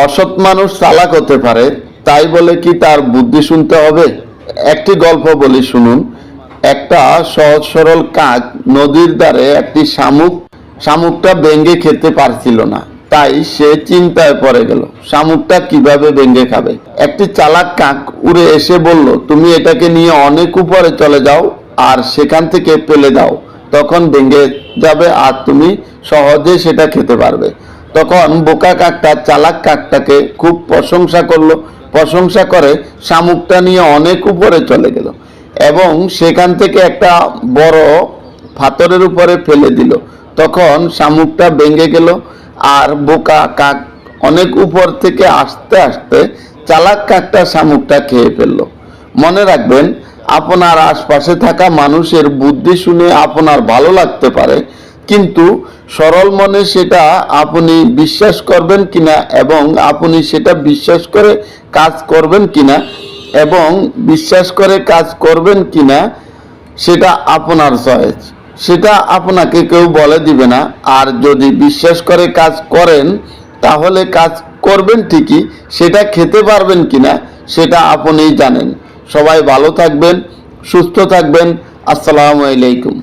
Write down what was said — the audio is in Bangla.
অসৎ মানুষ চালাক হতে পারে, তাই বলে কি তার বুদ্ধি শুনতে হবে? একটি গল্প বলি শুনুন। একটা সহজ সরল কাক নদীর ধারে একটি শামুকটা ভেঙে খেতে পারছিল না। তাই সে চিন্তায় পড়ে গেল, শামুকটা কিভাবে ভেঙে খাবে। একটি চালাক কাক উড়ে এসে বলল, তুমি এটাকে নিয়ে অনেক উপরে চলে যাও আর সেখান থেকে ফেলে দাও, তখন ভেঙে যাবে আর তুমি সহজে সেটা খেতে পারবে। তখন বোকা কাকটা চালাক কাকটাকে খুব প্রশংসা করলো। প্রশংসা করে শামুকটা নিয়ে অনেক উপরে চলে গেল এবং সেখান থেকে একটা বড় পাথরের উপরে ফেলে দিল। তখন শামুকটা ভেঙে গেল আর বোকা কাক অনেক উপর থেকে আস্তে আস্তে চালাক কাকটা শামুকটা খেয়ে ফেলল। মনে রাখবেন, আপনার আশপাশে থাকা মানুষের বুদ্ধি শুনে আপনার ভালো লাগতে পারে, কিন্তু সরল মনে সেটা আপনি বিশ্বাস করবেন কিনা এবং আপনি সেটা বিশ্বাস করে কাজ করবেন কিনা এবং বিশ্বাস করে কাজ করবেন কিনা সেটা আপনার চয়েস, সেটা আপনাকে কেউ বলে দিবে না। আর যদি বিশ্বাস করে কাজ করেন তাহলে কাজ করবেন ঠিকই, সেটা খেতে পারবেন কিনা সেটা আপনিই জানেন। সবাই ভালো থাকবেন, সুস্থ থাকবেন। আসসালামু আলাইকুম।